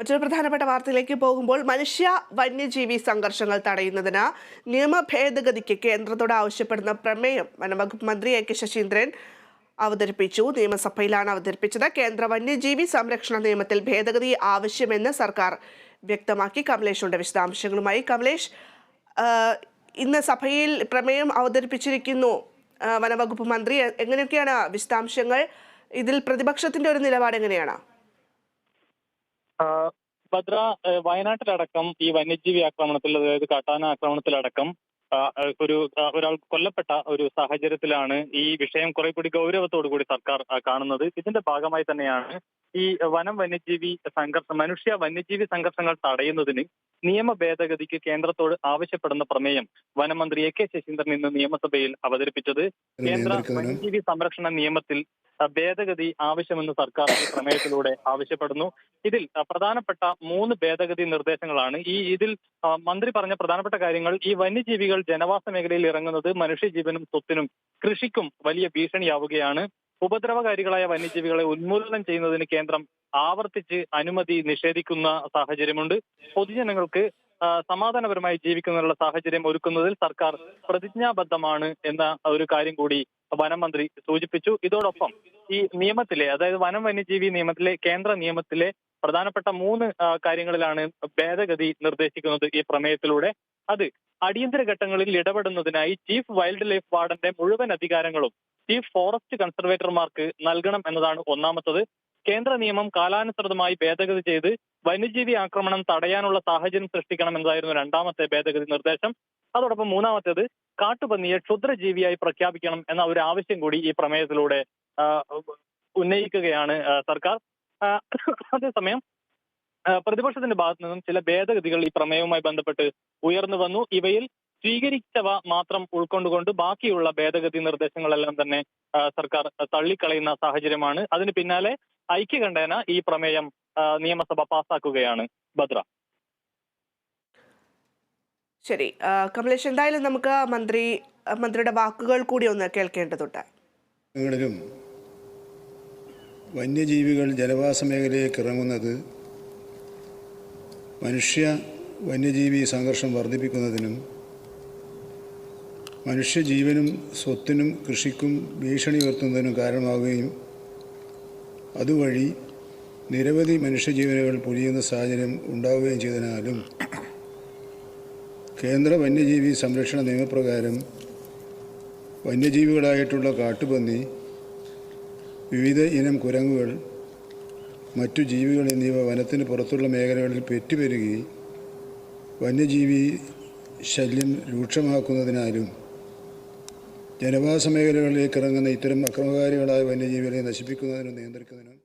മറ്റൊരു പ്രധാനപ്പെട്ട വാർത്തയിലേക്ക് പോകുമ്പോൾ മനുഷ്യ വന്യജീവി സംഘർഷങ്ങൾ തടയുന്നതിന് നിയമ ഭേദഗതിക്ക് കേന്ദ്രത്തോട് ആവശ്യപ്പെടുന്ന പ്രമേയം വനംവകുപ്പ് മന്ത്രി എ കെ ശശീന്ദ്രൻ അവതരിപ്പിച്ചു. നിയമസഭയിലാണ് അവതരിപ്പിച്ചത്. കേന്ദ്ര വന്യജീവി സംരക്ഷണ നിയമത്തിൽ ഭേദഗതി ആവശ്യമെന്ന് സർക്കാർ വ്യക്തമാക്കി. കമലേഷുണ്ട് വിശദാംശങ്ങളുമായി. കമലേഷ്, ഇന്ന് സഭയിൽ പ്രമേയം അവതരിപ്പിച്ചിരിക്കുന്നു വനംവകുപ്പ് മന്ത്രി. എങ്ങനെയൊക്കെയാണ് വിശദാംശങ്ങൾ? ഇതിൽ പ്രതിപക്ഷത്തിന്റെ ഒരു നിലപാട് എങ്ങനെയാണ്? ഭദ്ര, വയനാട്ടിലടക്കം ഈ വന്യജീവി ആക്രമണത്തിൽ, അതായത് കാട്ടാന ആക്രമണത്തിലടക്കം ഒരാൾ കൊല്ലപ്പെട്ട ഒരു സാഹചര്യത്തിലാണ് ഈ വിഷയം കുറെ കൂടി ഗൗരവത്തോടു കൂടി സർക്കാർ കാണുന്നത്. ഇതിന്റെ ഭാഗമായി തന്നെയാണ് ഈ മനുഷ്യ വന്യജീവി സംഘർഷങ്ങൾ തടയുന്നതിന് നിയമ ഭേദഗതിക്ക് കേന്ദ്രത്തോട് ആവശ്യപ്പെടുന്ന പ്രമേയം വനമന്ത്രി എ കെ ശശീന്ദ്രൻ ഇന്ന് നിയമസഭയിൽ അവതരിപ്പിച്ചത്. കേന്ദ്ര വന്യജീവി സംരക്ഷണ നിയമത്തിൽ ഭേദഗതി ആവശ്യമെന്ന് സർക്കാർ ഈ പ്രമേയത്തിലൂടെ ആവശ്യപ്പെടുന്നു. ഇതിൽ പ്രധാനപ്പെട്ട 3 ഭേദഗതി നിർദ്ദേശങ്ങളാണ്. ഇതിൽ മന്ത്രി പറഞ്ഞ പ്രധാനപ്പെട്ട കാര്യങ്ങൾ: ഈ വന്യജീവികൾ ജനവാസ മേഖലയിൽ ഇറങ്ങുന്നത് മനുഷ്യജീവനും സ്വത്തിനും കൃഷിക്കും വലിയ ഭീഷണിയാവുകയാണ്. ഉപദ്രവകാരികളായ വന്യജീവികളെ ഉന്മൂലനം ചെയ്യുന്നതിന് കേന്ദ്രം ആവർത്തിച്ച് അനുമതി നിഷേധിക്കുന്ന സാഹചര്യമുണ്ട്. പൊതുജനങ്ങൾക്ക് സമാധാനപരമായി ജീവിക്കുന്നതിനുള്ള സാഹചര്യം ഒരുക്കുന്നതിൽ സർക്കാർ പ്രതിജ്ഞാബദ്ധമാണ് എന്ന ഒരു കാര്യം കൂടി വനമന്ത്രി സൂചിപ്പിച്ചു. ഇതോടൊപ്പം ഈ നിയമത്തിലെ, അതായത് വനം വന്യജീവി നിയമത്തിലെ, കേന്ദ്ര നിയമത്തിലെ പ്രധാനപ്പെട്ട 3 കാര്യങ്ങളിലാണ് ഭേദഗതി നിർദ്ദേശിക്കുന്നത് ഈ പ്രമേയത്തിലൂടെ. അത് അടിയന്തര ഘട്ടങ്ങളിൽ ഇടപെടുന്നതിനായി ചീഫ് വൈൽഡ് ലൈഫ് വാർഡന്റെ മുഴുവൻ അധികാരങ്ങളും ചീഫ് ഫോറസ്റ്റ് കൺസർവേറ്റർമാർക്ക് നൽകണം എന്നതാണ് ഒന്നാമത്തത്. കേന്ദ്ര നിയമം കാലാനുസൃതമായി ഭേദഗതി ചെയ്ത് വന്യജീവി ആക്രമണം തടയാനുള്ള സാഹചര്യം സൃഷ്ടിക്കണം എന്നതായിരുന്നു രണ്ടാമത്തെ ഭേദഗതി നിർദ്ദേശം. അതോടൊപ്പം മൂന്നാമത്തേത് കാട്ടുപന്നിയെ ക്ഷുദ്രജീവിയായി പ്രഖ്യാപിക്കണം എന്ന ഒരു ആവശ്യം കൂടി ഈ പ്രമേയത്തിലൂടെ ഉന്നയിക്കുകയാണ് സർക്കാർ. അതേസമയം പ്രതിപക്ഷത്തിന്റെ ഭാഗത്തു നിന്നും ചില ഭേദഗതികൾ ഈ പ്രമേയവുമായി ബന്ധപ്പെട്ട് ഉയർന്നു വന്നു. ഇവയിൽ സ്വീകരിച്ചവ മാത്രം ഉൾക്കൊണ്ടുകൊണ്ട് ബാക്കിയുള്ള ഭേദഗതി നിർദ്ദേശങ്ങളെല്ലാം തന്നെ സർക്കാർ തള്ളിക്കളയുന്ന സാഹചര്യമാണ്. അതിന് പിന്നാലെ ഐക്യകണ്ഠേന ഈ പ്രമേയം നിയമസഭ പാസാക്കുകയാണ്. ഭദ്ര. ശരി കമലേഷ്, എന്തായാലും നമുക്ക് മന്ത്രിയുടെ വാക്കുകൾ കൂടി ഒന്ന് കേൾക്കേണ്ടതുണ്ട്. വന്യജീവികൾ ജനവാസ മേഖലയിലേക്ക് ഇറങ്ങുന്നത് മനുഷ്യ വന്യജീവി സംഘർഷം വർദ്ധിപ്പിക്കുന്നതിനും മനുഷ്യജീവനും സ്വത്തിനും കൃഷിക്കും ഭീഷണി ഉയർത്തുന്നതിനും കാരണമാവുകയും അതുവഴി നിരവധി മനുഷ്യജീവനുകൾ പൊലിയുന്ന സാഹചര്യം ഉണ്ടാവുകയും ചെയ്തതിനാലും കേന്ദ്ര വന്യജീവി സംരക്ഷണ നിയമപ്രകാരം വന്യജീവികളായിട്ടുള്ള കാട്ടുപന്നി, വിവിധ ഇനം കുരങ്ങുകൾ, മറ്റു ജീവികൾ എന്നിവ വനത്തിന് പുറത്തുള്ള മേഖലകളിൽ പെറ്റുപെരുകി വന്യജീവി ശല്യം രൂക്ഷമാക്കുന്നതിനാലും ജനവാസ മേഖലകളിലേക്ക് ഇറങ്ങുന്ന ഇത്തരം അക്രമകാരികളായ വന്യജീവികളെ നശിപ്പിക്കുന്നതിനും നിയന്ത്രിക്കുന്നതിനും